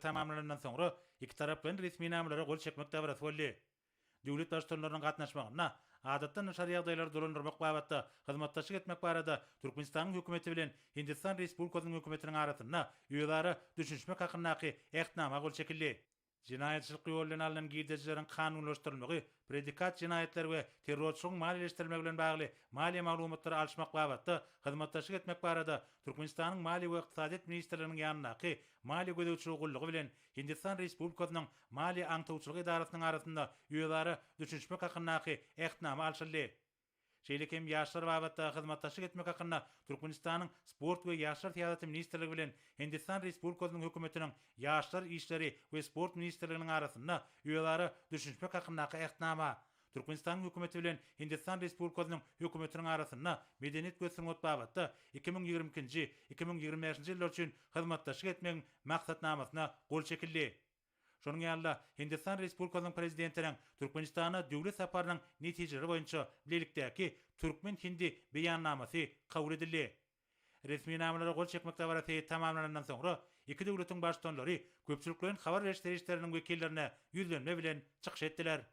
tamamlanandan soňra iki tarap bilen resmi namelara gol çekmek dabrasy boldy. Döwlet başçylarynyň gatnaşmagyna adatdan şar ýagdaýlar dolandyrmak babatda hyzmatdaşlyk etmek barada Türkmenistanyň hökümeti bilen Hindistan Respublikasynyň hökümetiniň arasynda ýölara düşünşmek hakyndaky ehtnama gol çekildi. Jinaýatçylyk ýolundan alynan giýdejleriň kanunlaşdyrylmagy, predikat jinaýatler we terrorçylyk maliýeleşdirme bilen bagly maliýe maglumatlary alşmak babatda hyzmatdaşlyk etmek barada Türkmenistanyň Maliýe we Ykdysadyýet ministrliginiň ýanynaky Maliýe gödäwçiligi gullugy bilen Hindistan Respublikasynyň Maliýe aňtawçylyk idarasynyň arasynda ýölara düşünşmek hakyndaky ehtnama alşyldy. Şeýlekem ýaşlar babatda hyzmatdaşlyk etmek hakynda Türkmenistanyň sport we ýaşlar teatraty ministrligi bilen Hindistan Respublikasynyň hökümetiniň ýaşlar işleri we sport ministrliginiň arasynda ýölara düşünşmek hakyndaky ehtnama Türkmenistanyň hökümeti bilen Hindistan Respublikasynyň hökümetiniň arasynda medeniýet göstermek babatda 2020-2025 ýyllar üçin hyzmatdaşlyk etmegiň maksatnamasyna gol çekildi. Şonuň ýalyda Hindistan Respublikasynyň prezidentiniň Türkmenistana döwlet saparynyň netijeleri boýunça bilelikdäki Türkmen-Hindi beýannamasy kabul edildi. Resmi namelara gol çekmekde barasy tamamlanandan soňra iki döwletiň başdanlary köpçülik bilen habar berişleriniň wekillerine ýüzlenme bilen çykyş etdiler.